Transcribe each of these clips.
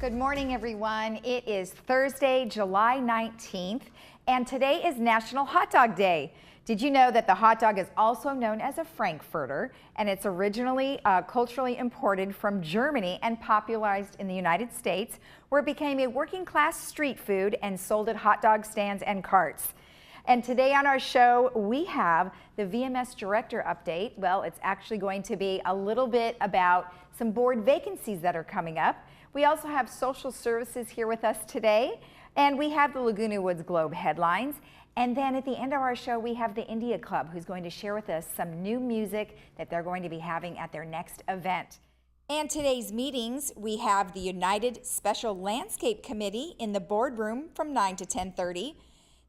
Good morning, everyone. It is Thursday, July 19th, and today is National Hot Dog Day. Did you know that the hot dog is also known as a Frankfurter, and it's originally culturally imported from Germany and popularized in the United States, where it became a working-class street food and sold at hot dog stands and carts. And today on our show, we have the VMS Director update. Well, it's actually going to be a little bit about some board vacancies that are coming up. We also have social services here with us today, and we have the Laguna Woods Globe headlines. And then at the end of our show, we have the India Club, who's going to share with us some new music that they're going to be having at their next event. And today's meetings, we have the United Special Landscape Committee in the boardroom from 9 to 10:30.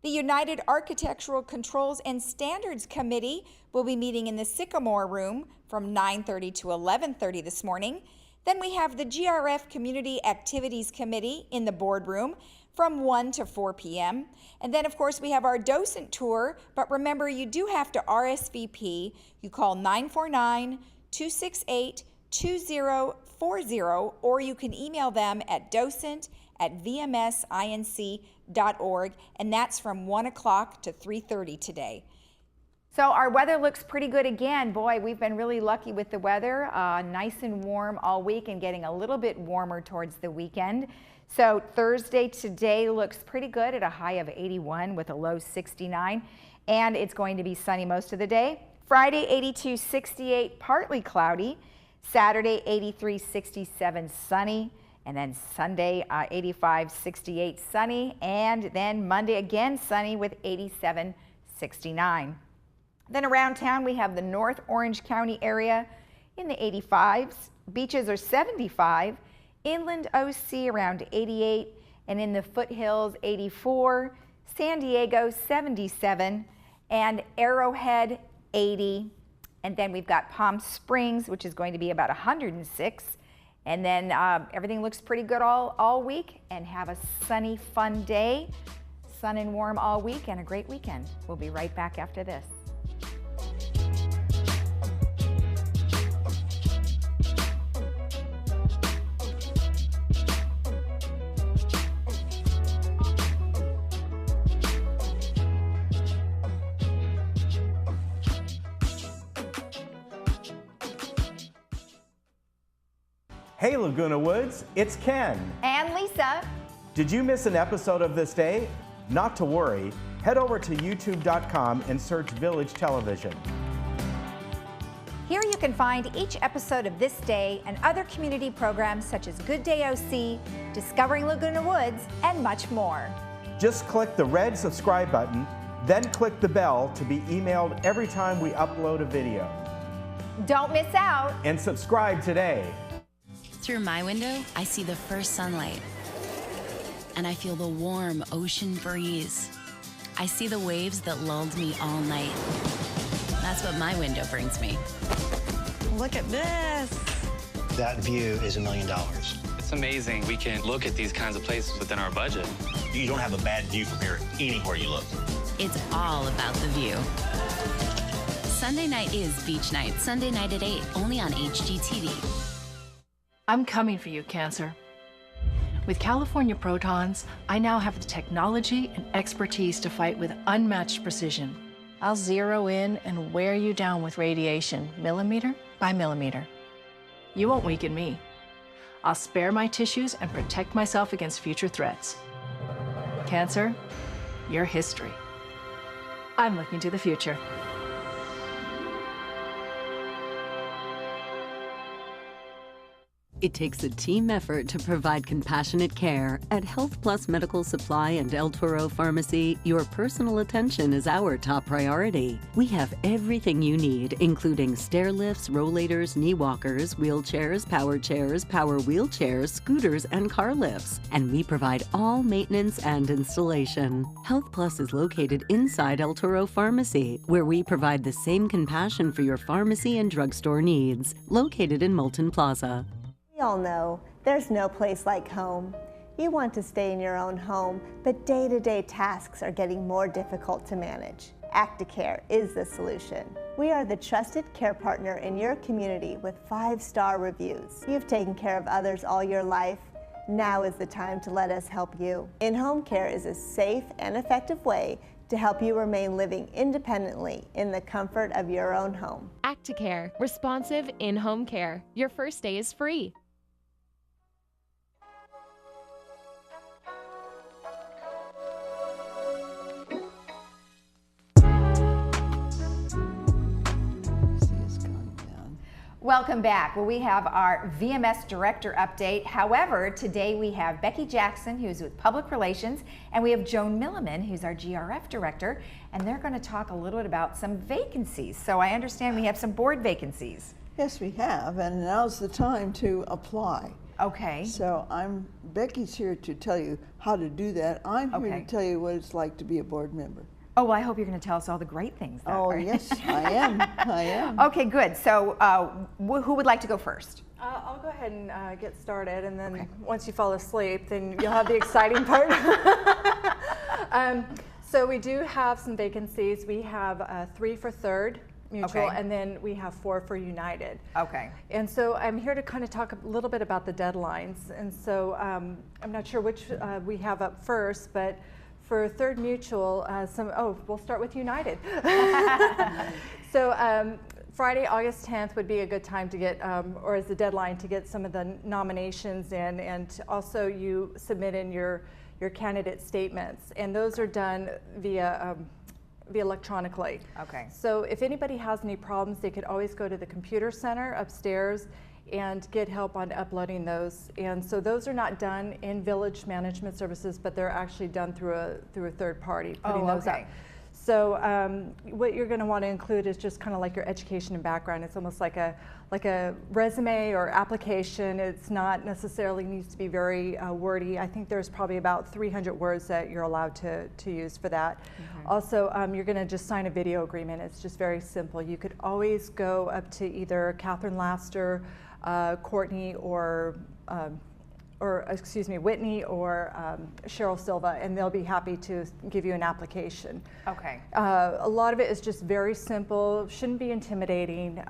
The United Architectural Controls and Standards Committee will be meeting in the Sycamore Room from 9:30 to 11:30 this morning. Then we have the GRF Community Activities Committee in the boardroom from 1 to 4 p.m. And then, of course, we have our docent tour. But remember, you do have to RSVP. You call 949-268-2040, or you can email them at docent@vmsinc.org, and that's from 1 o'clock to 3:30 today. So our weather looks pretty good again. Boy, we've been really lucky with the weather. Nice and warm all week and getting a little bit warmer towards the weekend. So Thursday today looks pretty good at a high of 81 with a low 69. And it's going to be sunny most of the day. Friday, 82, 68, partly cloudy. Saturday, 83, 67, sunny. And then Sunday, 85, 68, sunny. And then Monday again, sunny with 87, 69. Then around town, we have the North Orange County area in the 85s. Beaches are 75. Inland OC around 88. And in the foothills, 84. San Diego, 77. And Arrowhead, 80. And then we've got Palm Springs, which is going to be about 106. And then everything looks pretty good all week. And have a sunny, fun day. Sun and warm all week and a great weekend. We'll be right back after this. Hey Laguna Woods, it's Ken. And Lisa. Did you miss an episode of This Day? Not to worry. Head over to youtube.com and search Village Television. Here you can find each episode of This Day and other community programs such as Good Day OC, Discovering Laguna Woods, and much more. Just click the red subscribe button, then click the bell to be emailed every time we upload a video. Don't miss out. And subscribe today. Through my window, I see the first sunlight, and I feel the warm ocean breeze. I see the waves that lulled me all night. That's what my window brings me. Look at this. That view is $1 million. It's amazing we can look at these kinds of places within our budget. You don't have a bad view from here anywhere you look. It's all about the view. Sunday night is beach night. Sunday night at 8, only on HGTV. I'm coming for you, Cancer. With California Protons, I now have the technology and expertise to fight with unmatched precision. I'll zero in and wear you down with radiation, millimeter by millimeter. You won't weaken me. I'll spare my tissues and protect myself against future threats. Cancer, you're history. I'm looking to the future. It takes a team effort to provide compassionate care. At Health Plus Medical Supply and El Toro Pharmacy, your personal attention is our top priority. We have everything you need, including stair lifts, rollators, knee walkers, wheelchairs, power wheelchairs, scooters, and car lifts. And we provide all maintenance and installation. Health Plus is located inside El Toro Pharmacy, where we provide the same compassion for your pharmacy and drugstore needs. Located in Moulton Plaza. We all know there's no place like home. You want to stay in your own home, but day-to-day tasks are getting more difficult to manage. Acticare is the solution. We are the trusted care partner in your community with 5-star reviews. You've taken care of others all your life, Now is the time to let us help you. In-home care is a safe and effective way to help you remain living independently in the comfort of your own home. Acticare, responsive in-home care. Your first day is free. Welcome back. Well, we have our VMS Director update. However, today we have Becky Jackson, who's with Public Relations, and we have Joan Milliman, who's our GRF Director, and they're going to talk a little bit about some vacancies. So I understand we have some board vacancies. Yes, we have, and now's the time to apply. Okay. So Becky's here to tell you how to do that. I'm here to tell you what it's like to be a board member. Oh, well, I hope you're going to tell us all the great things. Oh, yes, I am. I am. Okay, good. So who would like to go first? I'll go ahead and get started, and then once you fall asleep, then you'll have the exciting part. So we do have some vacancies. We have 3 for Third Mutual, and then we have 4 for United. Okay. And so I'm here to kind of talk a little bit about the deadlines. And so I'm not sure which we have up first, but for Third Mutual, we'll start with United. So Friday, August 10th would be a good time to get, or as the deadline to get some of the nominations in, and also you submit in your candidate statements, and those are done via electronically. Okay. So if anybody has any problems, they could always go to the computer center upstairs and get help on uploading those. And so those are not done in Village Management Services, but they're actually done through a third party, putting those up. So what you're going to want to include is just kind of like your education and background. It's almost like a resume or application. It's not necessarily needs to be very wordy. I think there's probably about 300 words that you're allowed to use for that. Mm-hmm. Also, you're going to just sign a video agreement. It's just very simple. You could always go up to either Catherine Laster, Courtney, or Whitney or Cheryl Silva, and they'll be happy to give you an application. Okay. A lot of it is just very simple, shouldn't be intimidating,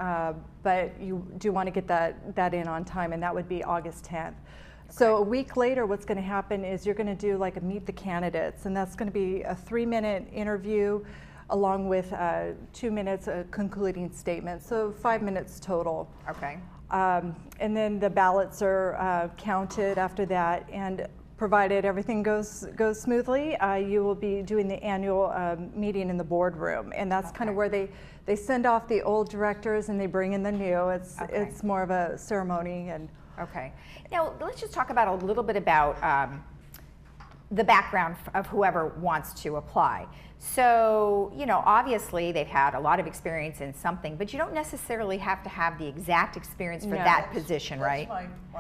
but you do want to get that in on time, and that would be August 10th. Okay. So a week later, what's going to happen is you're going to do like a meet the candidates, and that's going to be a 3-minute interview along with 2 minutes concluding statement, so 5 minutes total. Okay. And then the ballots are counted after that, and provided everything goes smoothly, you will be doing the annual meeting in the boardroom, and that's kind of where they send off the old directors and they bring in the new. It's more of a ceremony. And okay. Now let's just talk about a little bit about the background of whoever wants to apply. So, you know, obviously they've had a lot of experience in something, but you don't necessarily have to have the exact experience for that position, right?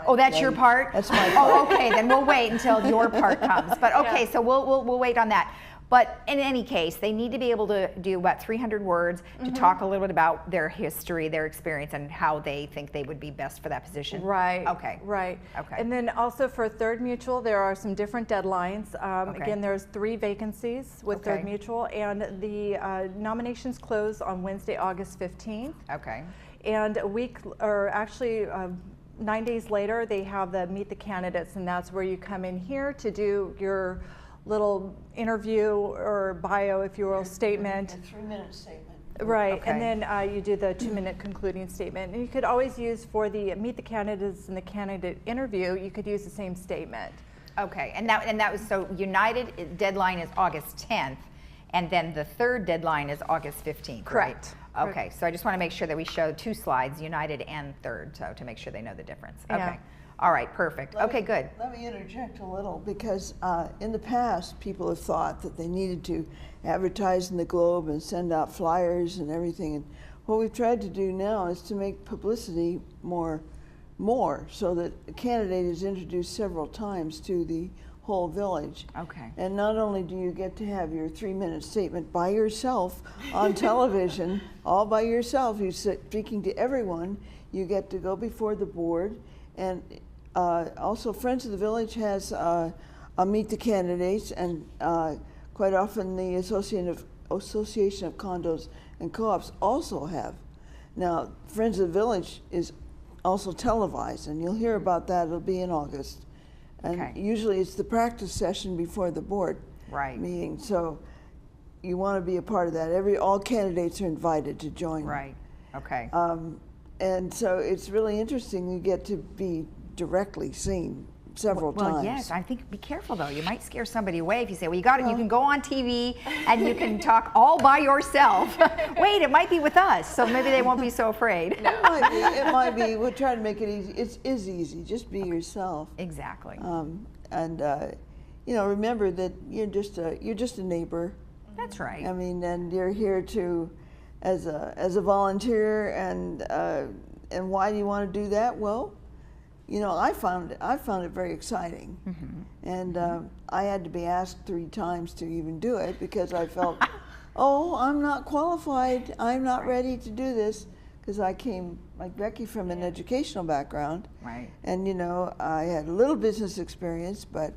Oh, that's your part? That's my part. Oh, okay, then we'll wait until your part comes. But okay, so we'll wait on that. But in any case, they need to be able to do about 300 words to talk a little bit about their history, their experience, and how they think they would be best for that position. Right. Okay. Right. Okay. And then also for Third Mutual, there are some different deadlines. Again, there's 3 vacancies with Third Mutual, and the nominations close on Wednesday, August 15th. Okay. And a week, or actually 9 days later, they have the Meet the Candidates, and that's where you come in here to do your little interview or bio, if you will, statement. A 3-minute statement. Right, Okay. and then you do the 2-minute concluding statement. And you could always use for the Meet the Candidates and the candidate interview, you could use the same statement. Okay, and that was, so United deadline is August 10th, and then the third deadline is August 15th, Correct. Right? Okay, so I just want to make sure that we show 2 slides, United and Third, so to make sure they know the difference. Okay. Yeah. All right, perfect. Okay, good. Let me interject a little, because in the past, people have thought that they needed to advertise in the Globe and send out flyers and everything. And what we've tried to do now is to make publicity more so that a candidate is introduced several times to the whole village. Okay. And not only do you get to have your 3-minute statement by yourself on television, all by yourself, you're speaking to everyone, you get to go before the board. And also, Friends of the Village has a Meet the Candidates, and quite often the Association of Condos and Co-ops also have. Now, Friends of the Village is also televised, and you'll hear about that. It'll be in August. And usually it's the practice session before the board meeting. So you want to be a part of that. All candidates are invited to join. Right. Okay. And so it's really interesting. You get to be directly seen several times. Well, yes. I think be careful though. You might scare somebody away if you say, "Well, you got it. You can go on TV and you can talk all by yourself." Wait, it might be with us, so maybe they won't be so afraid. It might be. We'll try to make it easy. It is easy. Just be yourself. Exactly. You know, remember that you're just a neighbor. That's right. I mean, and you're here to, as a volunteer, and why do you want to do that? Well, you know, I found it very exciting, and I had to be asked 3 times to even do it because I felt, oh, I'm not qualified. I'm not ready to do this, because I came, like Becky, from an educational background, and you know, I had a little business experience, but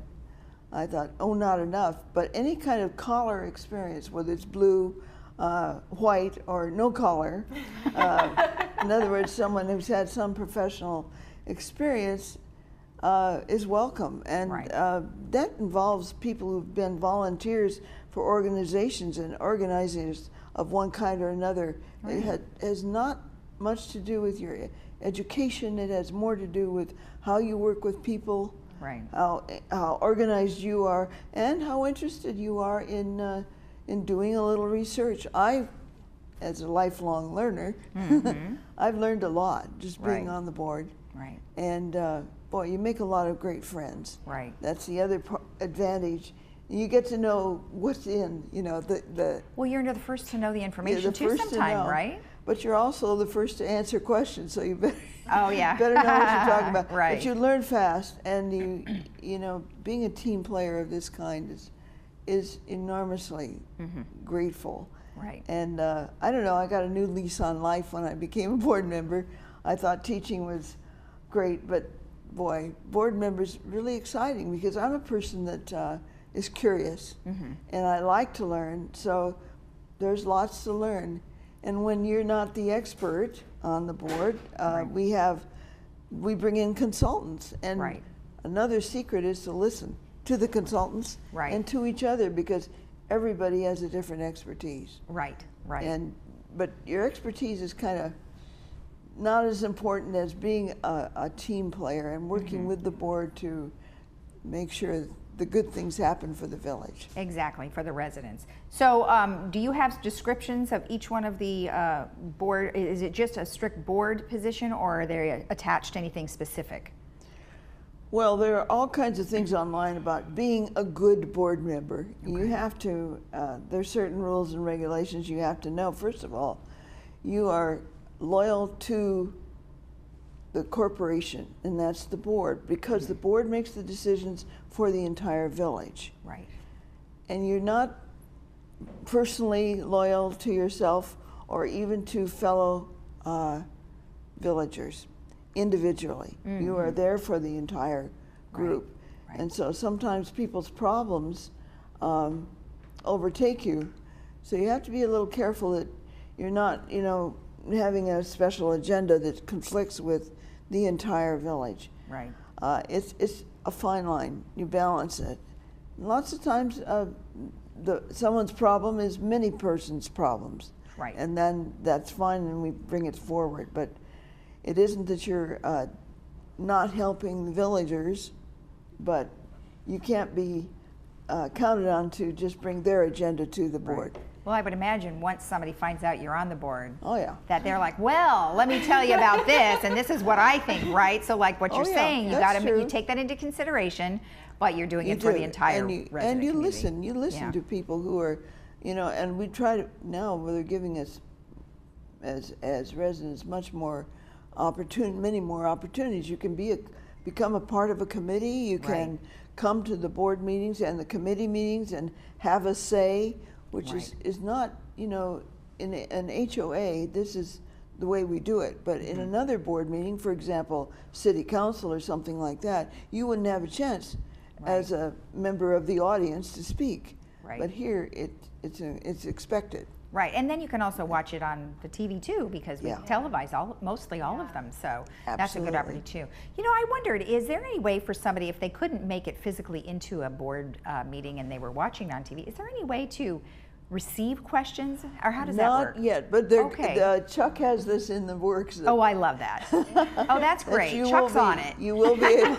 I thought, oh, not enough. But any kind of collar experience, whether it's blue, white, or no collar, in other words, someone who's had some professional experience is welcome. And that involves people who've been volunteers for organizations and organizers of one kind or another. It has not much to do with your education. It has more to do with how you work with people, how organized you are, and how interested you are in doing a little research. As a lifelong learner, I've learned a lot just being on the board. And boy, you make a lot of great friends. That's the other advantage. You get to know what's in, you know, Well, you're the first to know the information too sometime, right? But you're also the first to answer questions, so you better better know what you're talking about. But you learn fast, and you know, being a team player of this kind is enormously grateful. And I don't know, I got a new lease on life when I became a board member. I thought teaching was great, but boy, board members really exciting, because I'm a person that is curious, and I like to learn, so there's lots to learn. And when you're not the expert on the board, we bring in consultants, and another secret is to listen to the consultants and to each other, because everybody has a different expertise. But your expertise is kind of not as important as being a team player and working with the board to make sure the good things happen for the village. Exactly, for the residents. So do you have descriptions of each one of the board? Is it just a strict board position, or are they attached to anything specific? Well, there are all kinds of things online about being a good board member. You have to, there's certain rules and regulations you have to know. First of all, you are loyal to the corporation, and that's the board, because the board makes the decisions for the entire village. And you're not personally loyal to yourself or even to fellow villagers individually. You are there for the entire group. And so sometimes people's problems overtake you. So you have to be a little careful that you're not, you know, having a special agenda that conflicts with the entire village. It's a fine line. You balance it. And lots of times someone's problem is many persons' problems. And then that's fine, and we bring it forward. But it isn't that you're not helping the villagers, but you can't be counted on to just bring their agenda to the board. Well, I would imagine once somebody finds out you're on the board, that they're like, well, let me tell you about this, and this is what I think, right? So like what you're saying, you take that into consideration, but you're doing it for the entire resident and you community. You listen to people who are, you know, and we try to, now they're giving us, as residents, much more many more opportunities. You can become a part of a committee, you can come to the board meetings and the committee meetings and have a say, which is not, you know, in an HOA, this is the way we do it. But in another board meeting, for example, city council or something like that, you wouldn't have a chance as a member of the audience to speak. But here, it's expected. Right, and then you can also watch it on the TV too, because we televise mostly all of them, so that's a good opportunity too. You know, I wondered, is there any way for somebody, if they couldn't make it physically into a board meeting and they were watching on TV, is there any way to receive questions, or how does that work? Not yet, but Chuck has this in the works. Oh, I love that. Oh, that's great. Chuck's on it. You will be able,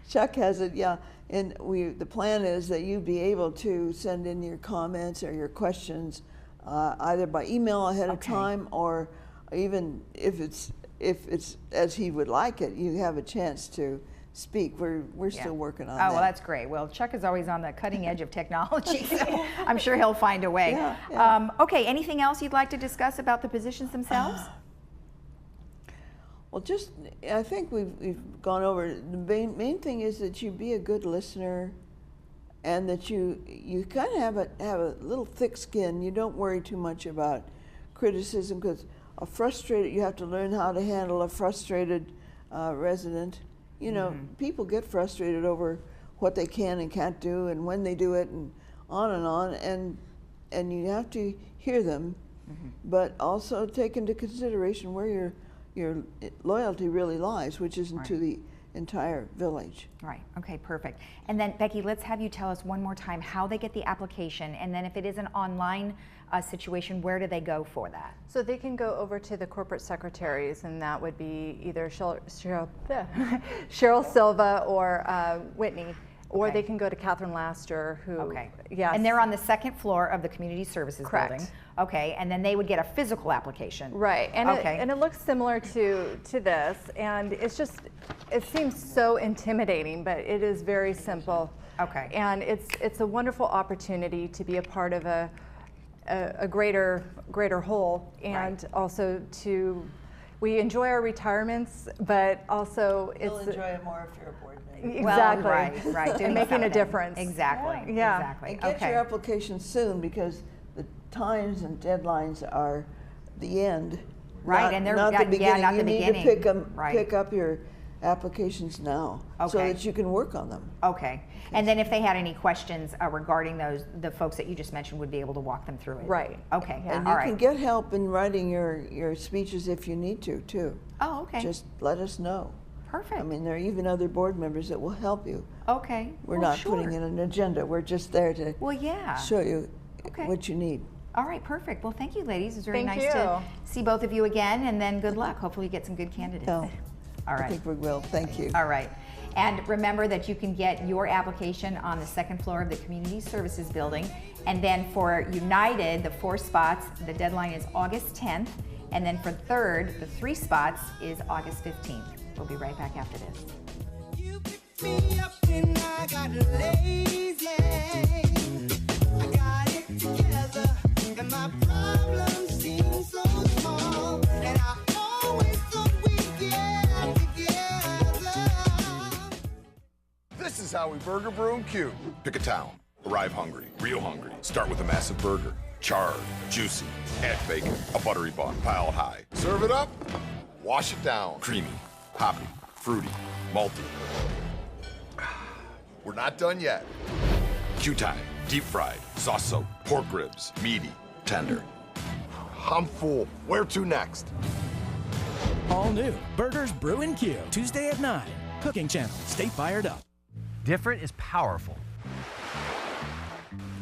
Chuck has it, yeah. And the plan is that you'd be able to send in your comments or your questions either by email ahead of time, or even if it's as he would like it, you have a chance to speak. We're still working on that. Oh, well, that's great. Well, Chuck is always on the cutting edge of technology, so I'm sure he'll find a way. Yeah. Okay, anything else you'd like to discuss about the positions themselves? Well, I think we've gone over it. The main thing is that you be a good listener, and that you kind of have a little thick skin. You don't worry too much about criticism, because you have to learn how to handle a frustrated resident. You know, people get frustrated over what they can and can't do, and when they do it, and on, and you have to hear them, but also take into consideration where your loyalty really lies, which isn't to the entire village. Right, okay, perfect. And then Becky, let's have you tell us one more time how they get the application, and then if it is an online situation, where do they go for that? So they can go over to the corporate secretaries, and that would be either Cheryl Silva or Whitney. Or they can go to Catherine Laster, who, yes. And they're on the second floor of the Community Services Building. Okay, and then they would get a physical application. Right, and it looks similar to this, and it seems so intimidating, but it is very simple. Okay. And it's a wonderful opportunity to be a part of a greater whole, and also we enjoy our retirements, but also You'll enjoy it more if you're a board member. Exactly. Well, right, and making a difference. Exactly. Yeah. Exactly. And get your application soon, because the times and deadlines are the end. Right, and they're not the beginning. not the you beginning. need to pick up your applications now, so that you can work on them. Okay. And then if they had any questions regarding the folks that you just mentioned would be able to walk them through it. Right. Okay. Yeah. And you can get help in writing your speeches if you need to, too. Oh, okay. Just let us know. Perfect. I mean, there are even other board members that will help you. Okay. We're not putting in an agenda. We're just there to show you what you need. All right, perfect. Well, thank you, ladies. It's very Thank nice you. to see both of you again, and then good luck. Hopefully you get some good candidates. No, all right. I think we will. Thank you. All right. And remember that you can get your application on the second floor of the Community Services Building. And then for United, the 4 spots, the deadline is August 10th. And then for third, the 3 spots is August 15th. We'll be right back after this. You picked me up when I got lazy. I got it together, and my problems seem so small. And I always thought we'd get together. This is how we burger, brew, and cue. Pick a town. Arrive hungry, real hungry. Start with a massive burger. Charred, juicy, add bacon, a buttery bun, piled high. Serve it up, wash it down. Creamy, hoppy, fruity, malty. We're not done yet. Q-time, deep fried, sauce soaked, pork ribs, meaty, tender. I'm full. Where to next? All new Burgers, Brew, and Q. Tuesday at 9. Cooking Channel. Stay fired up. Different is powerful,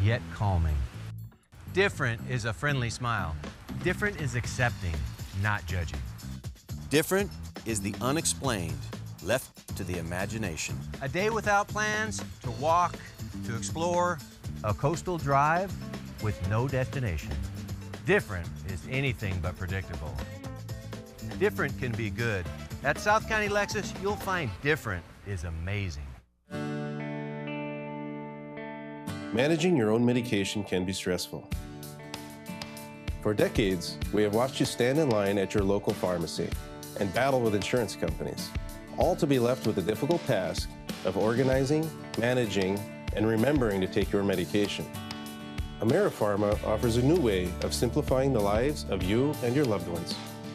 yet calming. Different is a friendly smile. Different is accepting, not judging. Different is the unexplained, left to the imagination. A day without plans, to walk, to explore, a coastal drive with no destination. Different is anything but predictable. Different can be good. At South County Lexus, you'll find different is amazing. Managing your own medication can be stressful. For decades, we have watched you stand in line at your local pharmacy and battle with insurance companies, all to be left with the difficult task of organizing, managing, and remembering to take your medication. AmeriPharma offers a new way of simplifying the lives of you and your loved ones.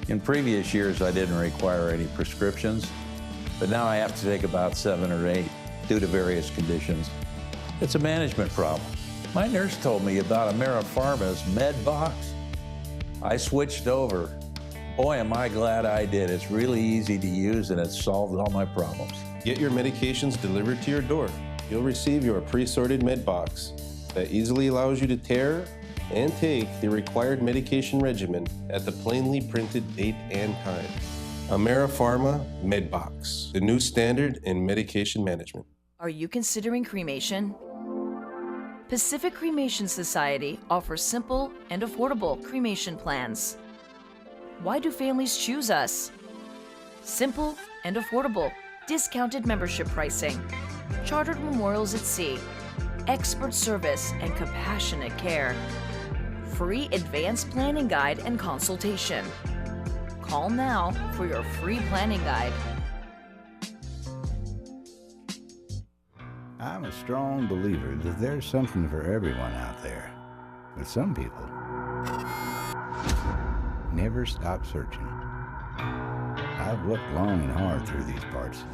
In previous years, I didn't require any prescriptions, but now I have to take about 7 or 8 due to various conditions. It's a management problem. My nurse told me about AmeriPharma's MedBox. I switched over. Boy, am I glad I did. It's really easy to use and it's solved all my problems. Get your medications delivered to your door. You'll receive your pre-sorted MedBox that easily allows you to tear and take the required medication regimen at the plainly printed date and time. AmeriPharma MedBox, the new standard in medication management. Are you considering cremation? Pacific Cremation Society offers simple and affordable cremation plans. Why do families choose us? Simple and affordable, discounted membership pricing, chartered memorials at sea, expert service and compassionate care, free advanced planning guide and consultation. Call now for your free planning guide. I'm a strong believer that there's something for everyone out there. But some people never stop searching. I've looked long and hard through these parts,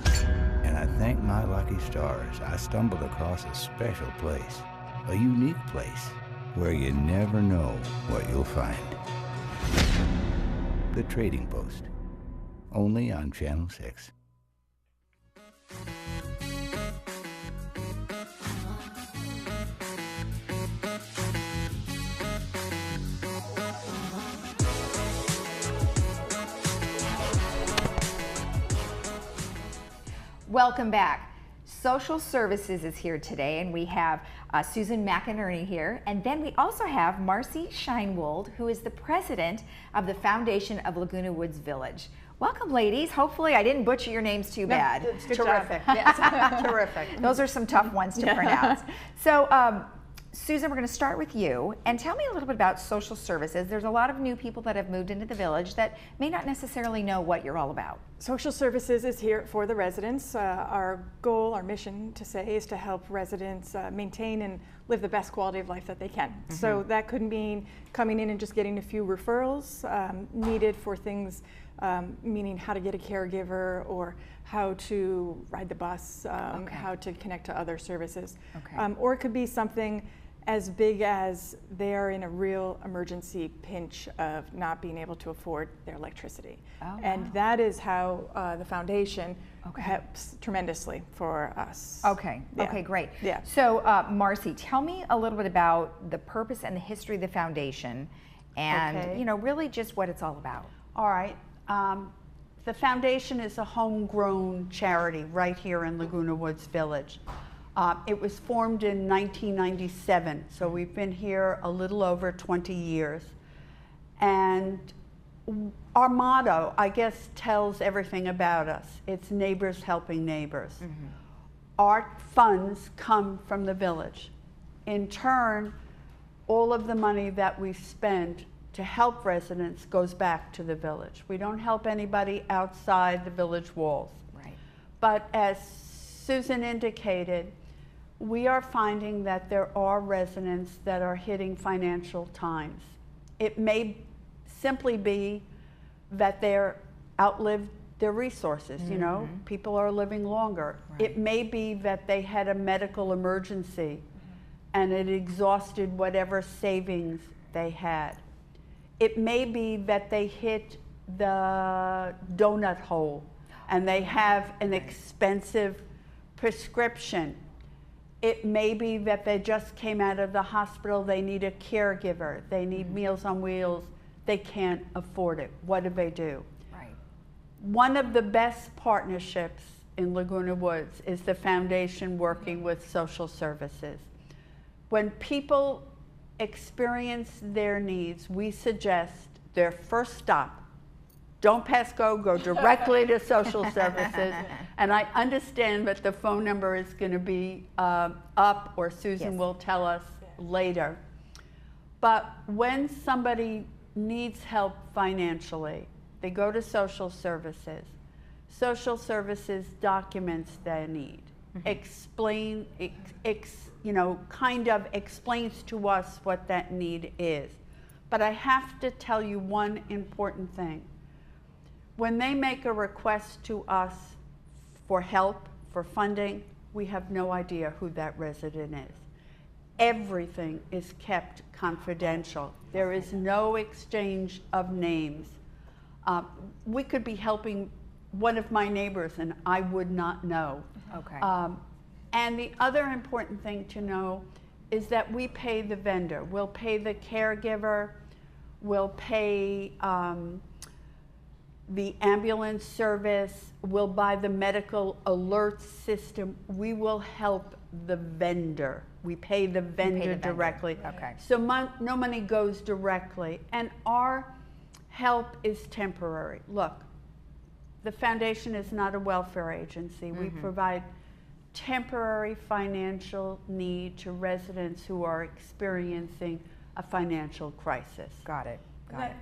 and I thank my lucky stars I stumbled across a special place, a unique place, where you never know what you'll find. The Trading Post, only on Channel 6. Welcome back. Social Services is here today, and we have Susan McInerney here, and then we also have Marcy Scheinwold, who is the president of the Foundation of Laguna Woods Village. Welcome, ladies. Hopefully I didn't butcher your names too bad. It's terrific. Yes. Terrific. Those are some tough ones to pronounce. So, Susan, we're going to start with you, and tell me a little bit about social services. There's a lot of new people that have moved into the village that may not necessarily know what you're all about. Social services is here for the residents. Our goal, our mission to say, is to help residents maintain and live the best quality of life that they can. Mm-hmm. So that could mean coming in and just getting a few referrals needed for things, meaning how to get a caregiver or how to ride the bus, how to connect to other services. Okay. Or it could be something as big as they're in a real emergency pinch of not being able to afford their electricity. Oh, and wow. That is how the foundation helps tremendously for us. Okay, yeah. Okay, great. Yeah. So Marcy, tell me a little bit about the purpose and the history of the foundation and you know, really just what it's all about. All right. The foundation is a homegrown charity right here in Laguna Woods Village. It was formed in 1997, so we've been here a little over 20 years. And our motto, I guess, tells everything about us. It's neighbors helping neighbors. Mm-hmm. Our funds come from the village. In turn, all of the money that we spend to help residents goes back to the village. We don't help anybody outside the village walls. Right. But as Susan indicated, we are finding that there are residents that are hitting financial times. It may simply be that they're outlived their resources, you know, people are living longer. Right. It may be that they had a medical emergency and it exhausted whatever savings they had. It may be that they hit the donut hole and they have an expensive prescription. It may be that they just came out of the hospital, they need a caregiver, they need Meals on Wheels, they can't afford it. What do? Right. One of the best partnerships in Laguna Woods is the foundation working with social services. When people experience their needs, we suggest their first stop. Don't pass go directly to social services. And I understand that the phone number is going to be up, or Susan will tell us later. But when somebody needs help financially, they go to social services. Social services documents their need, kind of explains to us what that need is. But I have to tell you one important thing. When they make a request to us for help, for funding, we have no idea who that resident is. everything is kept confidential. There is no exchange of names. We could be helping one of my neighbors and I would not know. Okay. And the other important thing to know is that we pay the vendor. We'll pay the caregiver, we'll pay the ambulance service, we'll buy the medical alert system. We will help the vendor. We pay the vendor directly. Okay. So no money goes directly. And our help is temporary. Look, the foundation is not a welfare agency. We provide temporary financial need to residents who are experiencing a financial crisis. Got it.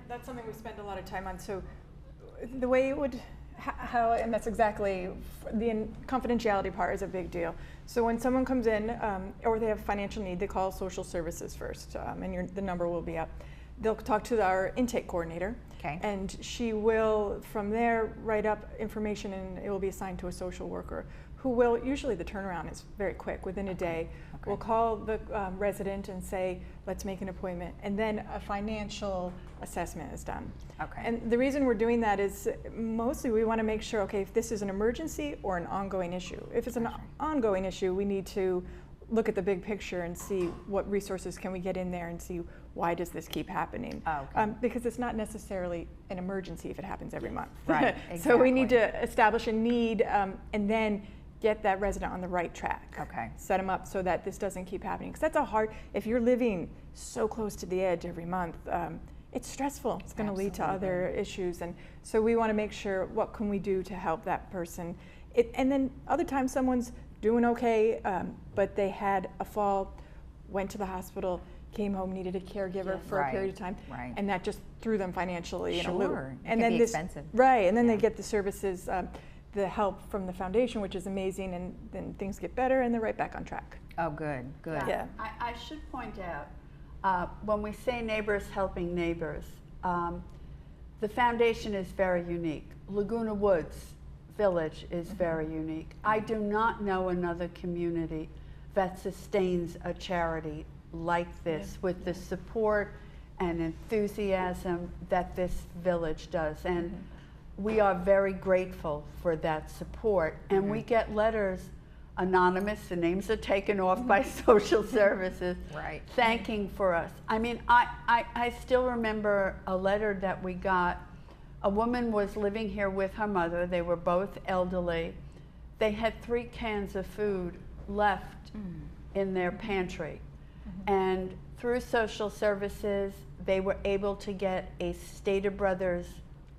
That's something we spend a lot of time on. So the way it would, how, and that's exactly, the confidentiality part is a big deal. So when someone comes in or they have financial need, they call social services first, and the number will be up. They'll talk to our intake coordinator, and she will, from there, write up information, and it will be assigned to a social worker who will, usually the turnaround is very quick, within a day. We'll call the resident and say, let's make an appointment, and then a financial assessment is done. And the reason we're doing that is mostly we want to make sure, okay, if this is an emergency or an ongoing issue. If it's an ongoing issue, we need to look at the big picture and see what resources can we get in there and see why does this keep happening. Because it's not necessarily an emergency if it happens every month. Right, So we need to establish a need and then get that resident on the right track. Set them up so that this doesn't keep happening. Because that's a hard, if you're living so close to the edge every month, it's stressful. It's going to lead to other issues. And so we want to make sure, what can we do to help that person? And then other times someone's doing okay, but they had a fall, went to the hospital, came home, needed a caregiver for a period of time, and that just threw them financially in a loop. And then be expensive. And then they get the services, the help from the foundation, which is amazing, and then things get better and they're right back on track. Oh, good, good. Yeah. I should point out, when we say neighbors helping neighbors, the foundation is very unique. Laguna Woods Village is very unique. I do not know another community that sustains a charity like this with the support and enthusiasm that this village does. And we are very grateful for that support. And we get letters, anonymous, the names are taken off by social services, thanking for us. I mean, I still remember a letter that we got. A woman was living here with her mother. They were both elderly. They had 3 cans of food left in their pantry. And through social services, they were able to get a Stater Brothers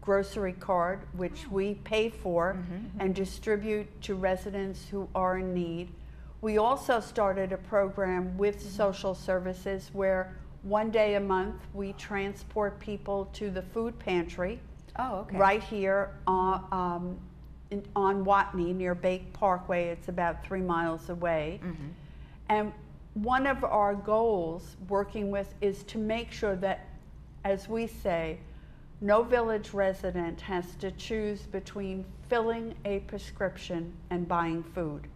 grocery card, which we pay for and distribute to residents who are in need. We also started a program with social services where 1 day a month we transport people to the food pantry right here on Watney near Bake Parkway. It's about 3 miles away. And one of our goals working with is to make sure that, as we say, no village resident has to choose between filling a prescription and buying food.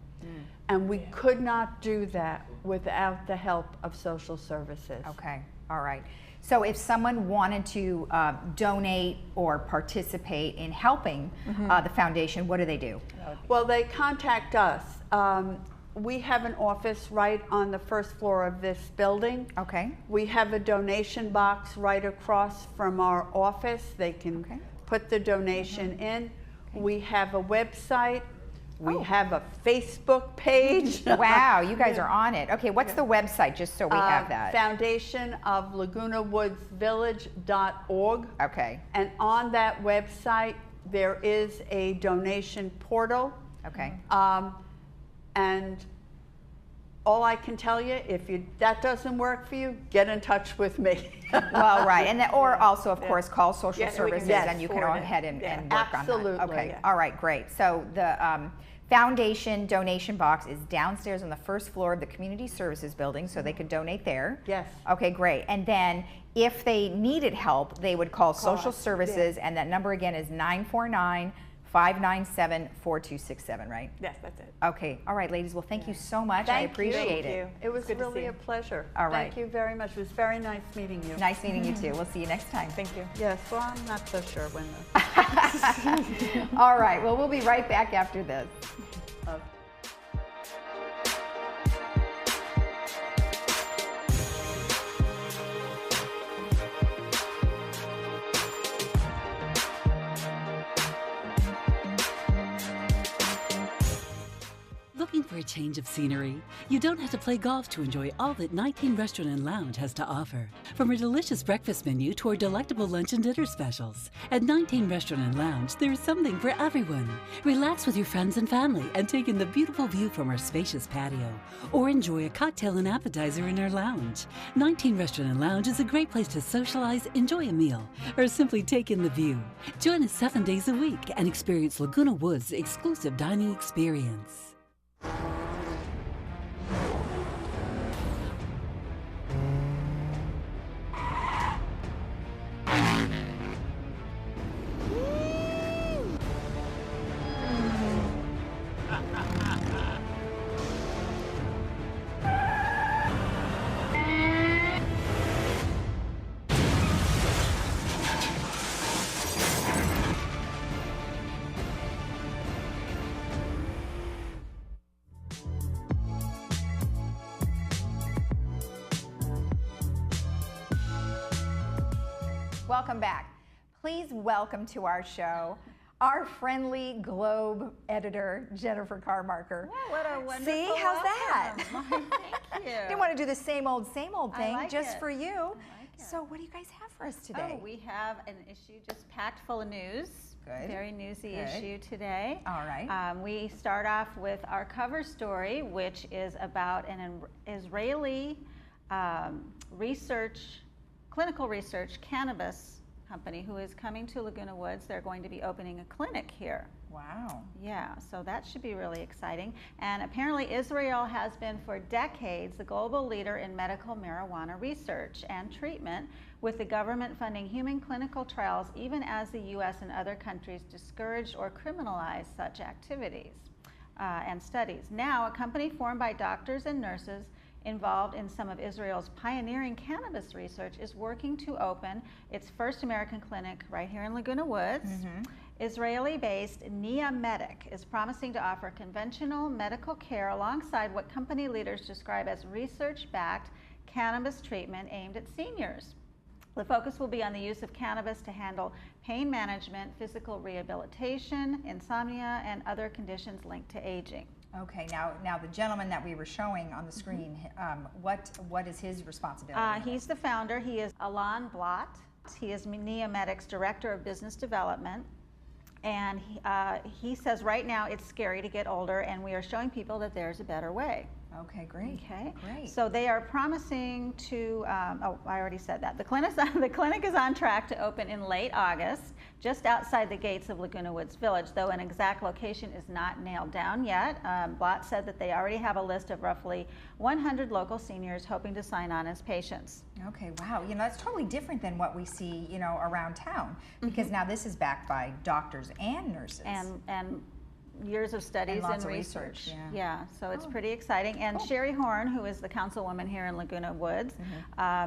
And we could not do that without the help of social services. Okay, all right. So if someone wanted to donate or participate in helping the foundation, what do they do? Well, they contact us. We have an office right on the first floor of this building. We have a donation box right across from our office. They can put the donation in. We have a website. We have a Facebook page. Wow, you guys are on it. Okay, what's the website, just so we have that? Foundation of Laguna Woods Village.org. Okay. And on that website, there is a donation portal. Okay. And all I can tell you, if that doesn't work for you, get in touch with me. Well, right, and or also, of course, call social services, and you can go ahead and work on that. Okay, all right, great. So the foundation donation box is downstairs on the first floor of the community services building, so they could donate there. Yes. Okay, great. And then if they needed help, they would call social services, and that number again is 597-4267, right? Yes, that's it. Okay. All right, ladies. Well, thank you so much. I appreciate it. It was Good to see really you. a pleasure. All right. Thank you very much. It was very nice meeting you. Nice meeting you too. We'll see you next time. Thank you. Yes, well, I'm not so sure when the... All right. Well, we'll be right back after this. Looking for a change of scenery? You don't have to play golf to enjoy all that 19 Restaurant and Lounge has to offer. From a delicious breakfast menu to our delectable lunch and dinner specials. At 19 Restaurant and Lounge, there is something for everyone. Relax with your friends and family and take in the beautiful view from our spacious patio. Or enjoy a cocktail and appetizer in our lounge. 19 Restaurant and Lounge is a great place to socialize, enjoy a meal, or simply take in the view. Join us 7 days a week and experience Laguna Woods' exclusive dining experience. Welcome back. Please welcome to our show our friendly Globe editor, Jennifer Carmarker. Well, what a wonderful See, how's that? Thank you. Didn't want to do the same old thing like just it. for you. I like it. So what do you guys have for us today? Oh, we have an issue just packed full of news. Good. Very newsy Good. issue today. All right. We start off with our cover story, which is about an Israeli clinical research cannabis company who is coming to Laguna Woods. They're going to be opening a clinic here. Wow. Yeah, so that should be really exciting. And apparently Israel has been for decades the global leader in medical marijuana research and treatment, with the government funding human clinical trials even as the US and other countries discouraged or criminalized such activities and studies. Now, a company formed by doctors and nurses involved in some of Israel's pioneering cannabis research is working to open its first American clinic right here in Laguna Woods. Israeli-based Nia Medic is promising to offer conventional medical care alongside what company leaders describe as research-backed cannabis treatment aimed at seniors. The focus will be on the use of cannabis to handle pain management, physical rehabilitation, insomnia, and other conditions linked to aging. Okay, now the gentleman that we were showing on the screen, what is his responsibility? He's the founder. He is Alain Blott. He is Nia Medic's Director of Business Development. And he says right now it's scary to get older, and we are showing people that there's a better way. Okay, great. Okay, great. So they are promising to, oh, I already said that. The clinic is on track to open in late August, just outside the gates of Laguna Woods Village, though an exact location is not nailed down yet. Blott said that they already have a list of roughly 100 local seniors hoping to sign on as patients. Okay, wow. That's totally different than what we see, around town, because now this is backed by doctors and nurses. And years of studies and research. Yeah, so it's pretty exciting. And Sherry Horn, who is the councilwoman here in Laguna Woods,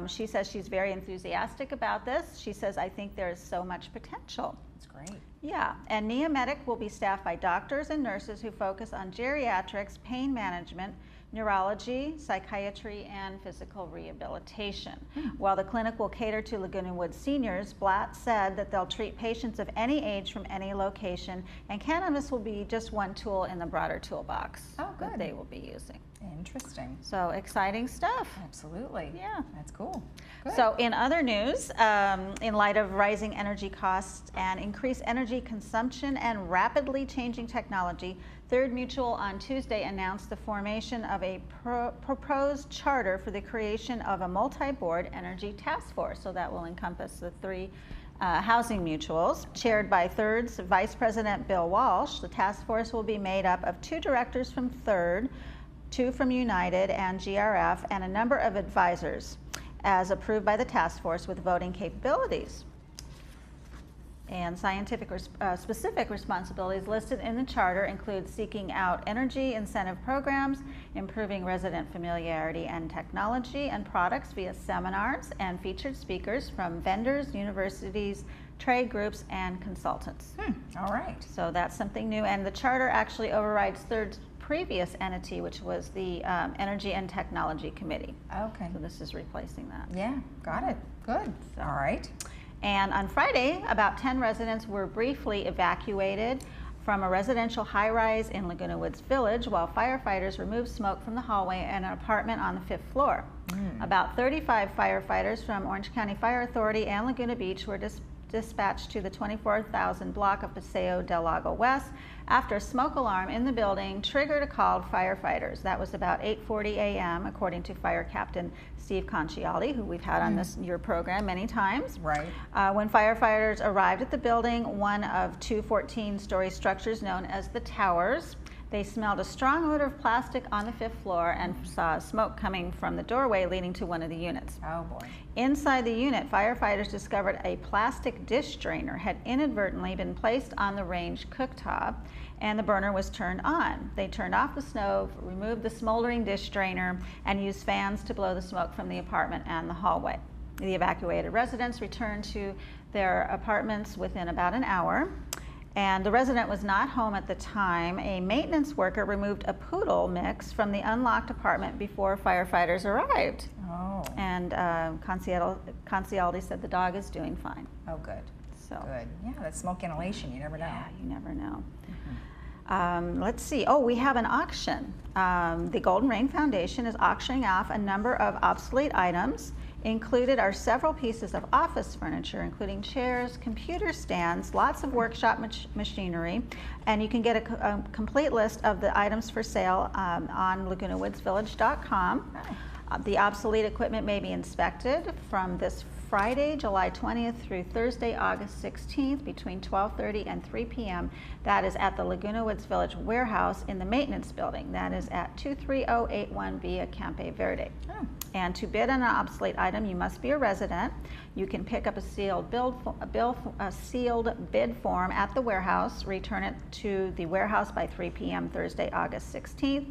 she says she's very enthusiastic about this. She says, I think there is so much potential. That's great. Yeah, and Nia Medic will be staffed by doctors and nurses who focus on geriatrics, pain management, neurology, psychiatry, and physical rehabilitation. While the clinic will cater to Laguna Woods seniors, Blatt said that they'll treat patients of any age from any location, and cannabis will be just one tool in the broader toolbox that they will be using. Interesting. So exciting stuff. Absolutely. Yeah. That's cool. Good. So in other news, in light of rising energy costs and increased energy consumption and rapidly changing technology, Third Mutual on Tuesday announced the formation of a proposed charter for the creation of a multi-board energy task force. So that will encompass the three housing mutuals. Chaired by Third's Vice President Bill Walsh, the task force will be made up of 2 directors from Third, 2 from United and GRF, and a number of advisors, as approved by the task force with voting capabilities. And specific responsibilities listed in the charter include seeking out energy incentive programs, improving resident familiarity and technology and products via seminars and featured speakers from vendors, universities, trade groups, and consultants. All right. So that's something new. And the charter actually overrides Third's previous entity, which was the Energy and Technology Committee. Okay. So this is replacing that. Yeah, got it. Good. So. All right. And on Friday, about 10 residents were briefly evacuated from a residential high-rise in Laguna Woods Village while firefighters removed smoke from the hallway and an apartment on the 5th floor. About 35 firefighters from Orange County Fire Authority and Laguna Beach were dispatched to the 24,000 block of Paseo del Lago West after a smoke alarm in the building triggered a call to firefighters. That was about 8:40 a.m. according to Fire Captain Steve Concialdi, who we've had on your program many times. Right. When firefighters arrived at the building, one of two 14-story structures known as the towers, they smelled a strong odor of plastic on the 5th floor and saw smoke coming from the doorway leading to one of the units. Oh boy. Inside the unit, firefighters discovered a plastic dish drainer had inadvertently been placed on the range cooktop and the burner was turned on. They turned off the stove, removed the smoldering dish drainer, and used fans to blow the smoke from the apartment and the hallway. The evacuated residents returned to their apartments within about an hour. And the resident was not home at the time. A maintenance worker removed a poodle mix from the unlocked apartment before firefighters arrived. Oh. And Concialdi said the dog is doing fine. Oh, good. So good. Yeah, that's smoke inhalation. You never know. Yeah, you never know. Let's see. Oh, we have an auction. The Golden Rain Foundation is auctioning off a number of obsolete items. Included are several pieces of office furniture, including chairs, computer stands, lots of workshop machinery, and you can get a complete list of the items for sale on LagunaWoodsVillage.com. The obsolete equipment may be inspected from this Friday, July 20th through Thursday, August 16th between 12:30 and 3 p.m. That is at the Laguna Woods Village warehouse in the maintenance building. That is at 23081 Via Campe Verde. Oh. And to bid on an obsolete item, you must be a resident. You can pick up a sealed bid form at the warehouse, return it to the warehouse by 3 p.m. Thursday, August 16th.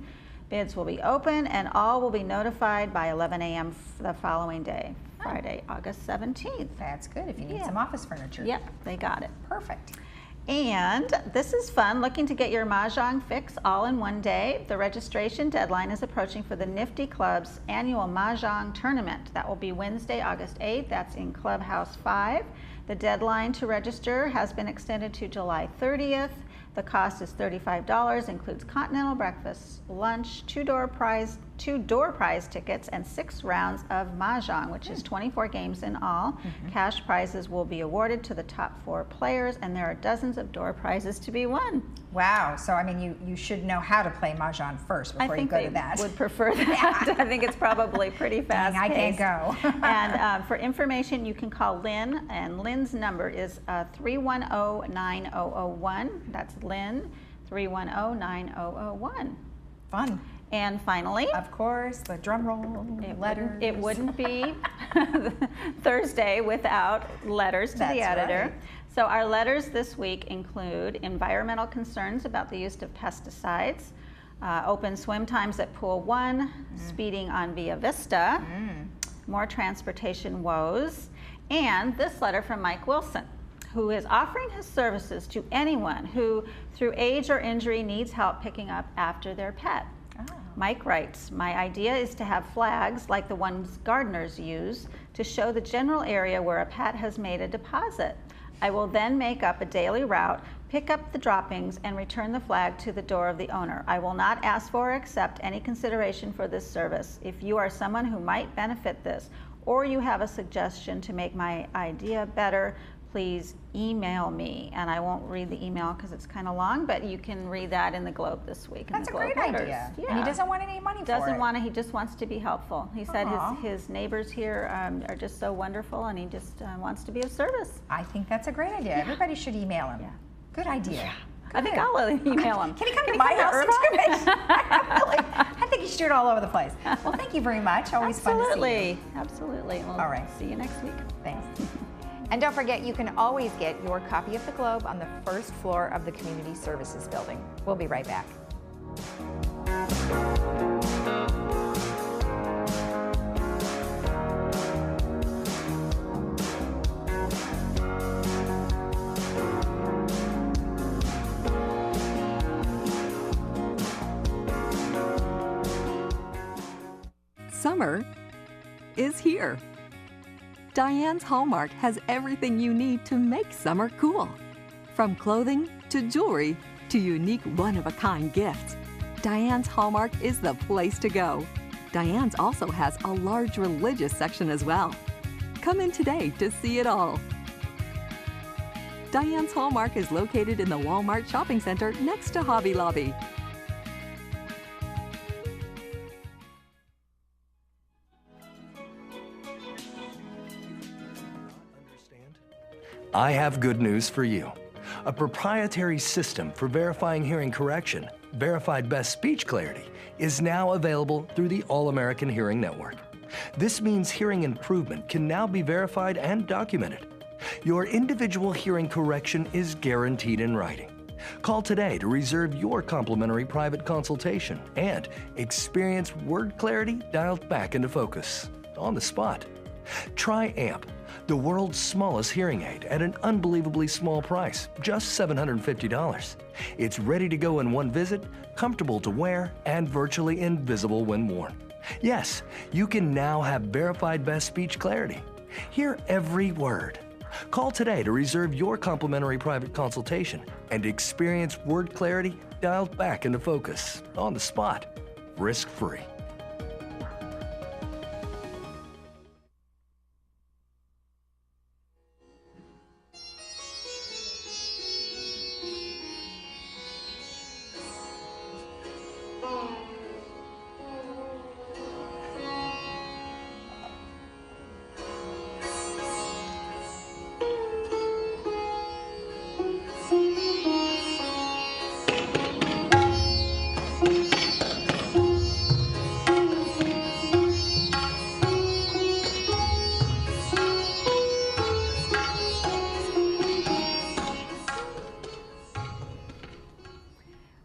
Bids will be open and all will be notified by 11 a.m. the following day, Friday, August 17th. That's good if you need some office furniture. Yep, they got it. Perfect. And this is fun, looking to get your Mahjong fix all in one day. The registration deadline is approaching for the Nifty Club's annual Mahjong tournament. That will be Wednesday, August 8th. That's in Clubhouse 5. The deadline to register has been extended to July 30th. The cost is $35, includes continental breakfast, lunch, two door prize tickets, and 6 rounds of Mahjong, which is 24 games in all. Cash prizes will be awarded to the top 4 players, and there are dozens of door prizes to be won. Wow. So, I mean, you should know how to play Mahjong first before you go to that. I think they would prefer that. I think it's probably pretty fast. I can't go. And for information, you can call Lynn, and Lynn's number is 310-9001. That's Lynn, 310-9001. Fun. And finally, of course, the drum roll, letters. It wouldn't be Thursday without letters to the editor. Right. So our letters this week include environmental concerns about the use of pesticides, open swim times at Pool 1, speeding on Via Vista, more transportation woes, and this letter from Mike Wilson, who is offering his services to anyone who, through age or injury, needs help picking up after their pet. Mike writes, my idea is to have flags like the ones gardeners use to show the general area where a pet has made a deposit. I will then make up a daily route, pick up the droppings, and return the flag to the door of the owner. I will not ask for or accept any consideration for this service. If you are someone who might benefit this, or you have a suggestion to make my idea better, please email me. And I won't read the email because it's kind of long, but you can read that in the Globe this week. That's a great idea. Yeah. And he doesn't want any money for it. He just wants to be helpful. He said his neighbors here are just so wonderful, and he just wants to be of service. I think that's a great idea. Everybody should email him. Yeah. Good idea. Yeah. I think I'll email him. Can he come to my house and do it? I think he should do it all over the place. Well, thank you very much. Always fun to see you. Absolutely. Well, all right. See you next week. Thanks. And don't forget, you can always get your copy of the Globe on the first floor of the Community Services Building. We'll be right back. Summer is here. Diane's Hallmark has everything you need to make summer cool. From clothing to jewelry to unique one-of-a-kind gifts, Diane's Hallmark is the place to go. Diane's also has a large religious section as well. Come in today to see it all. Diane's Hallmark is located in the Walmart Shopping Center next to Hobby Lobby. I have good news for you. A proprietary system for verifying hearing correction, Verified Best Speech Clarity, is now available through the All-American Hearing Network. This means hearing improvement can now be verified and documented. Your individual hearing correction is guaranteed in writing. Call today to reserve your complimentary private consultation and experience word clarity dialed back into focus on the spot. Try AMP, the world's smallest hearing aid at an unbelievably small price, just $750. It's ready to go in one visit, comfortable to wear, and virtually invisible when worn. Yes, you can now have verified best speech clarity. Hear every word. Call today to reserve your complimentary private consultation and experience word clarity dialed back into focus on the spot, risk-free.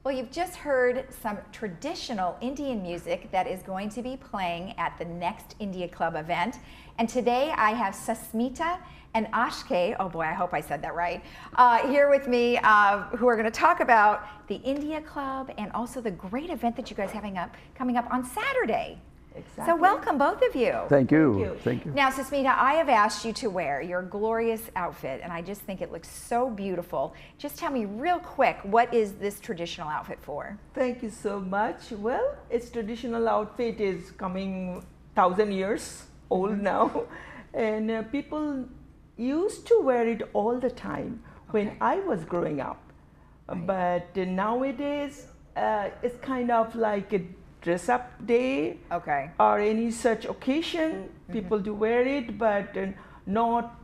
Well, you've just heard some traditional Indian music that is going to be playing at the next India Club event. And today I have Sasmita and Ashke, oh boy, I hope I said that right, here with me, who are going to talk about the India Club and also the great event that you guys have coming up on Saturday. Exactly. So welcome, both of you. Thank you. Thank you. Now, Sasmita, I have asked you to wear your glorious outfit, and I just think it looks so beautiful. Just tell me real quick, what is this traditional outfit for? Thank you so much. Well, its traditional outfit is coming 1,000 years old now, and people used to wear it all the time when I was growing up. But nowadays, it's kind of like a dress-up day, or any such occasion. People do wear it, but not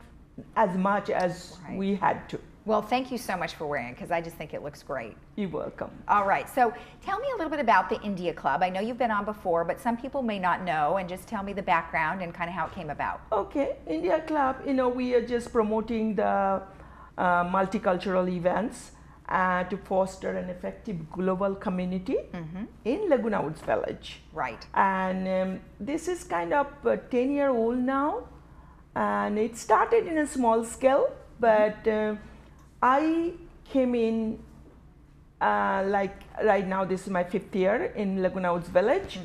as much as we had to. Well, thank you so much for wearing it, because I just think it looks great. You're welcome. All right, so tell me a little bit about the India Club. I know you've been on before, but some people may not know, and just tell me the background and kind of how it came about. Okay, India Club, we are just promoting the multicultural events to foster an effective global community in Laguna Woods Village. Right. And this is kind of 10-year-old now, and it started in a small scale, but I came in like right now, this is my 5th year in Laguna Woods Village,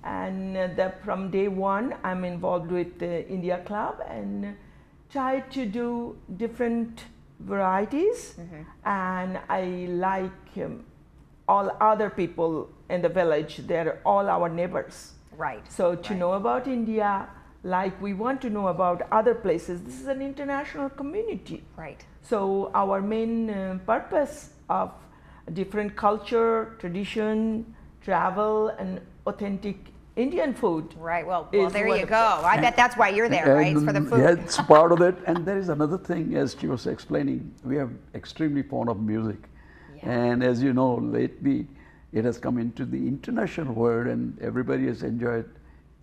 and from day one I'm involved with the India Club and try to do different varieties, and I like all other people in the village. They're all our neighbors. Right. So to know about India, like we want to know about other places. This is an international community. Right. So our main purpose of different culture, tradition, travel, and authentic Indian food. Right, well there you go. I bet that's why you're there, right? It's for the food. Yeah, it's part of it. And there is another thing, as she was explaining, we are extremely fond of music. Yeah. And as you know, lately it has come into the international world and everybody has enjoyed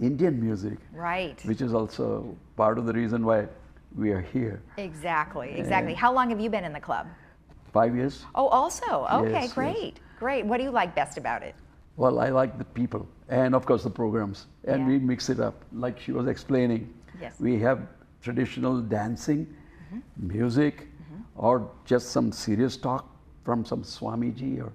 Indian music. Right. Which is also part of the reason why we are here. Exactly, exactly. How long have you been in the club? 5 years. Oh, also? Okay, Yes, great, great. What do you like best about it? Well, I like the people and of course the programs, and we mix it up like she was explaining. Yes. We have traditional dancing, music, or just some serious talk from some Swamiji or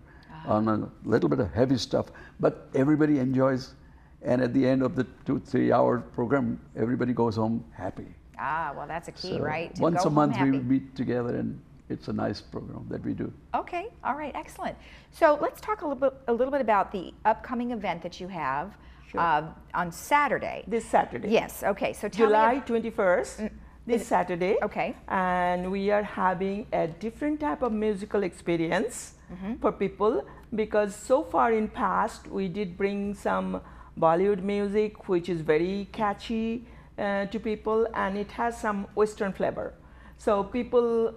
on a little bit of heavy stuff, but everybody enjoys, and at the end of the 2-3 hour program, everybody goes home happy. Ah, well, that's a key, So right? To once go a month home we happy. meet together, and it's a nice program that we do. Okay, all right, excellent. So let's talk a little bit about the upcoming event that you have on Saturday. This Saturday. Yes, okay. So tell July me. 21st, this Saturday. Okay. And we are having a different type of musical experience for people, because so far in past we did bring some Bollywood music, which is very catchy to people, and it has some Western flavor. So people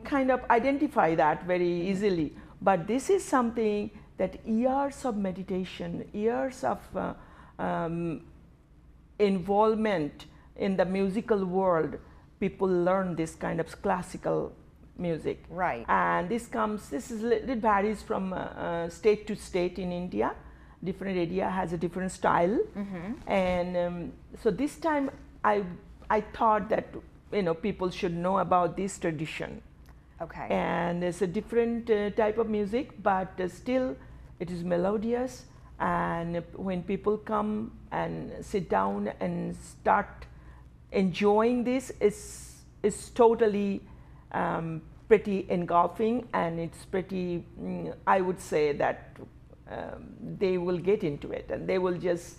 kind of identify that very easily. But this is something that years of meditation, years of involvement in the musical world, people learn this kind of classical music. Right. And it varies from state to state in India. Different area has a different style. And so this time I thought that people should know about this tradition. Okay. And it's a different type of music, but still it is melodious. And when people come and sit down and start enjoying this, it's totally pretty engulfing, and it's pretty, I would say that they will get into it and they will just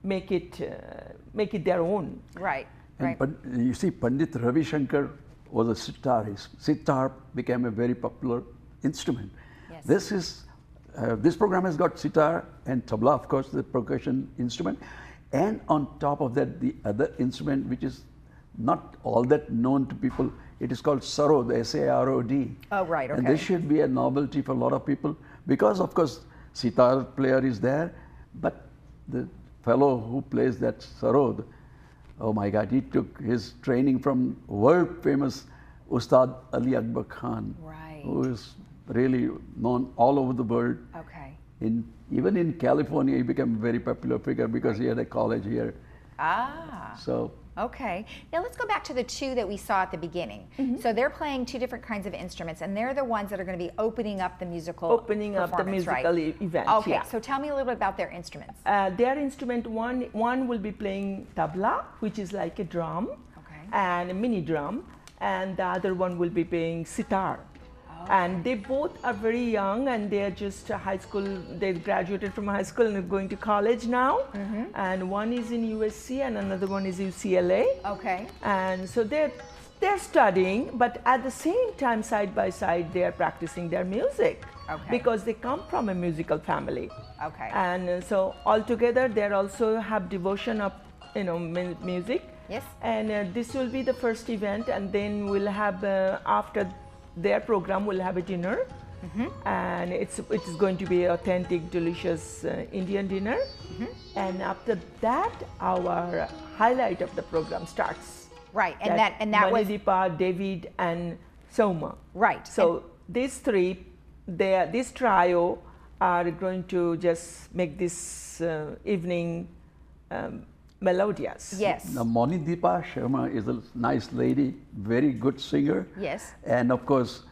make it their own. Right. And you see, Pandit Ravi Shankar was a sitarist. Sitar became a very popular instrument. Yes. This program has got sitar and tabla, of course, the percussion instrument, and on top of that, the other instrument, which is not all that known to people. It is called sarod, S-A-R-O-D. Oh, right. Okay. And this should be a novelty for a lot of people, because, of course, sitar player is there, but the fellow who plays that sarod, oh my God, he took his training from world famous Ustad Ali Akbar Khan, who is really known all over the world. Okay. Even in California, he became a very popular figure because he had a college here. Ah. So. Okay. Now let's go back to the two that we saw at the beginning. So they're playing two different kinds of instruments, and they're the ones that are going to be opening up the musical event. Okay. Yeah. So tell me a little bit about their instruments. Their instrument, one will be playing tabla, which is like a drum, and a mini drum, and the other one will be playing sitar. And they both are very young, and they are just high school. They graduated from high school and are going to college now. And one is in USC and another one is UCLA. Okay. And so they're studying, but at the same time, side by side, they are practicing their music. Okay. Because they come from a musical family. Okay. And so altogether, they also have devotion of music. Yes. And this will be the first event, and then we'll have after their program, we'll have a dinner, and it is going to be authentic, delicious Indian dinner. And after that, our highlight of the program starts. Right, and that was Manideepa, David, and Soma. Right. So these three, this trio are going to just make this evening melodious. Yes. Now, Manideepa Sharma is a nice lady, very good singer. Yes. And of course,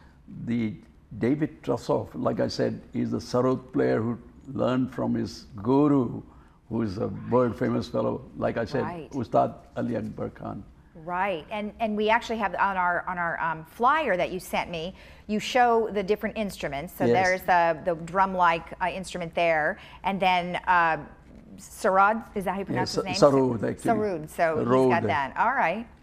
the David Trussoff, like I said, is a sarod player who learned from his guru, who is a world famous fellow, like I said, Ustad Ali Akbar Khan. Right, and we actually have on our flyer that you sent me, you show the different instruments. So there's the drum-like instrument there, and then Sarod, is that how you pronounce his name? Sarod, actually. Sarod, so he's got that.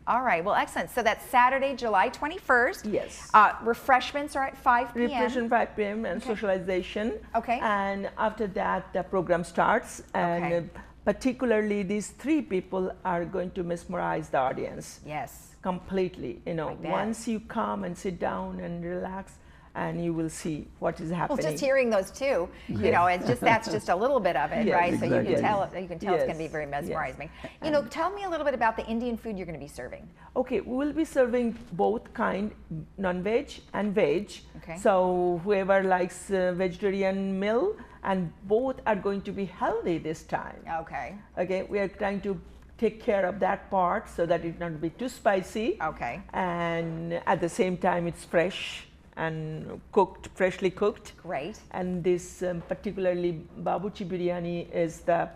All right, well, excellent. So that's Saturday, July 21st. Yes. Refreshments are at 5 p.m. Refreshment 5 p.m. and socialization. Okay. And after that, the program starts. And particularly, these three people are going to mesmerize the audience. Yes. Completely. bet. Once you come and sit down and relax, and you will see what is happening. Well, just hearing those two, you know, it's just that's just a little bit of it, Yes, right? exactly. So you can tell it's going to be Yes, very yes. mesmerizing. You know, tell me a little bit about the Indian food you're going to be serving. Okay, we will be serving both kind, non-veg and veg. Okay. So whoever likes vegetarian meal, and both are going to be healthy this time. Okay. Okay, we are trying to take care of that part so that it not be too spicy. Okay. And at the same time, it's fresh and cooked, freshly cooked. Great. And this particularly Babuchi biryani is the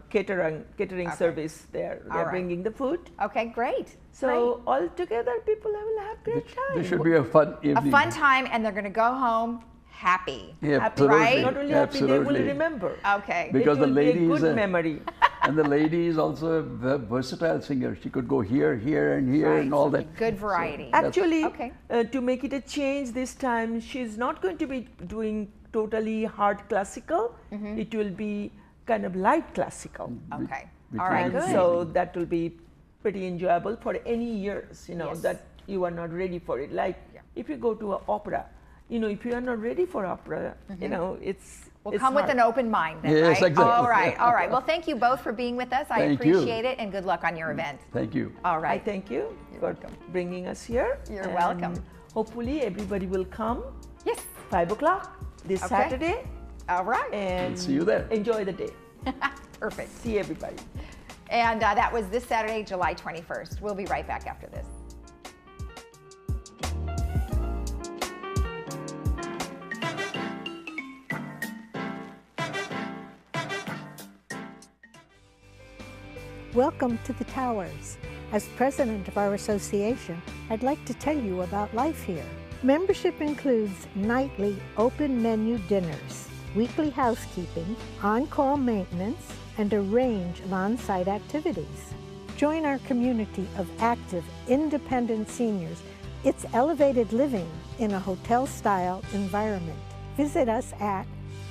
catering Okay. service there. All They're right. bringing the food. Okay, great. So all together, people will have great time. This should be a fun evening. A fun time, and they're going to go home happy. Yeah, Happy, absolutely. right? Not only happy, they will Absolutely. remember. Okay. Because it the will lady be a is good memory. and the lady is also a versatile singer. She could go here, here, and here, Right, and all so that. good variety. Actually, Okay. to make it a change this time, she's not going to be doing totally hard classical. Mm-hmm. It will be kind of light classical. Okay. we All right, And good. so that will be pretty enjoyable for any years, you know, Yes. that you are not ready for it. Like if you go to an opera, you know, if you are not ready for opera, you know, it's We'll it's come with hard. an open mind then, Yes, right? exactly. All right, all right. Well, thank you both for being with us. I Thank you. appreciate it, and good luck on your event. Thank you. All I right. thank you for bringing us here. You're and welcome. Hopefully everybody will come Yes. 5 o'clock this Okay. Saturday All right. and See you there. enjoy the day. Perfect. See everybody. And that was this Saturday, July 21st. We'll be right back after this. Welcome to the Towers. As president of our association, I'd like to tell you about life here. Membership includes nightly open menu dinners, weekly housekeeping, on-call maintenance, and a range of on-site activities. Join our community of active, independent seniors. It's elevated living in a hotel-style environment. Visit us at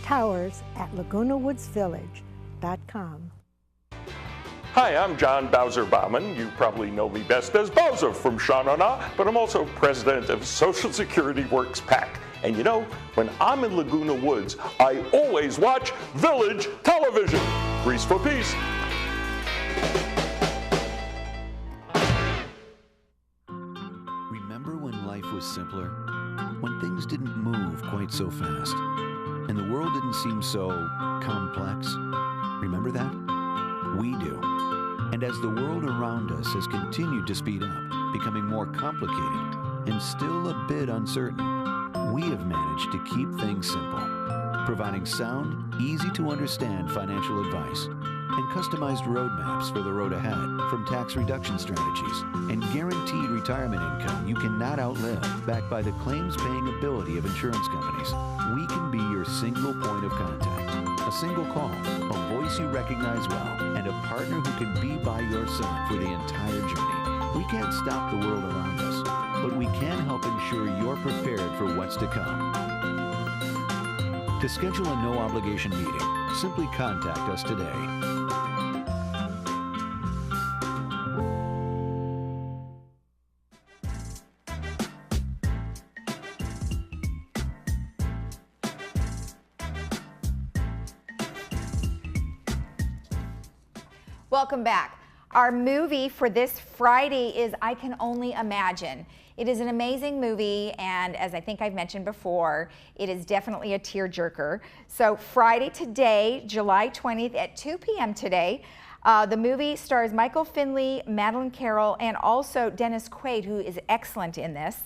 towers@lagunawoodsvillage.com. Hi, I'm John Bowser Bauman. You probably know me best as Bowser from Sha Na Na, but I'm also president of Social Security Works PAC. And you know, when I'm in Laguna Woods, I always watch Village Television. Grease for peace. Remember when life was simpler? When things didn't move quite so fast? And the world didn't seem so complex? Remember that? We do. And as the world around us has continued to speed up, becoming more complicated and still a bit uncertain, we have managed to keep things simple, providing sound, easy to understand financial advice and customized roadmaps for the road ahead, from tax reduction strategies and guaranteed retirement income you cannot outlive, backed by the claims-paying ability of insurance companies. We can be your single point of contact, a single call, a voice you recognize well, and a partner who can be by your side for the entire journey. We can't stop the world around us, but we can help ensure you're prepared for what's to come. To schedule a no-obligation meeting, simply contact us today. Welcome back. Our movie for this Friday is I Can Only Imagine. It is an amazing movie, and as I think I've mentioned before, it is definitely a tearjerker. So Friday today, July 20th at 2 p.m. today, the movie stars Michael Finley, Madeline Carroll, and also Dennis Quaid, who is excellent in this.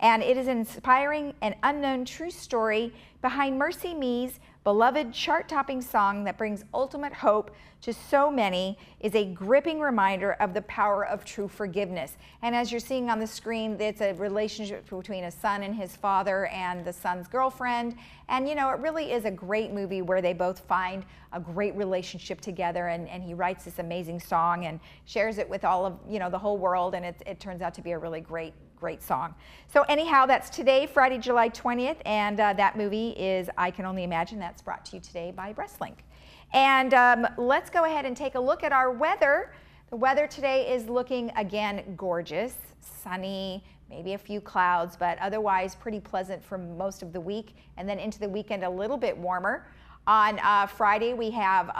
And it is an inspiring and unknown true story behind Mercy Me's beloved chart-topping song that brings ultimate hope to so many, is a gripping reminder of the power of true forgiveness. And as you're seeing on the screen, it's a relationship between a son and his father and the son's girlfriend. And you know, it really is a great movie where they both find a great relationship together, and he writes this amazing song and shares it with all of, you know, the whole world, and it turns out to be a really great song. So anyhow, that's today, Friday, July 20th, and that movie is I Can Only Imagine. That's brought to you today by Breastlink. And let's go ahead and take a look at our weather. The weather today is looking, again, gorgeous, sunny, maybe a few clouds, but otherwise pretty pleasant for most of the week. And then into the weekend, a little bit warmer. On Friday, we have,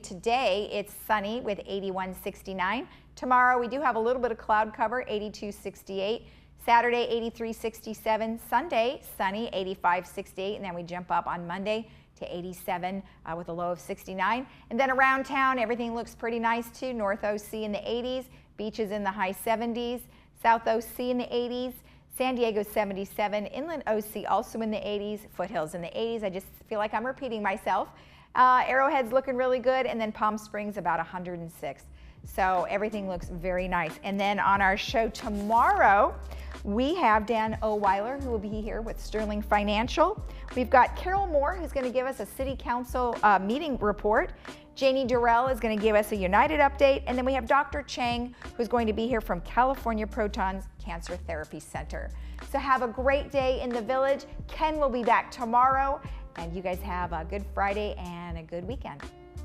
today it's sunny with 81-69. Tomorrow, we do have a little bit of cloud cover, 82-68. Saturday, 83-67. Sunday, sunny, 85-68. And then we jump up on Monday to 87 with a low of 69. And then around town, everything looks pretty nice too. North OC in the 80s, beaches in the high 70s, South OC in the 80s. San Diego 77, Inland OC also in the 80s, Foothills in the 80s. I just feel like I'm repeating myself. Arrowhead's looking really good, and then Palm Springs about 106. So everything looks very nice. And then on our show tomorrow, we have Dan Oweiler, who will be here with Sterling Financial. We've got Carol Moore, who's going to give us a City Council meeting report. Janie Durrell is going to give us a United update. And then we have Dr. Chang, who's going to be here from California Proton's Cancer Therapy Center. So have a great day in the Village. Ken will be back tomorrow. And you guys have a good Friday and a good weekend.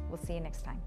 We'll see you next time.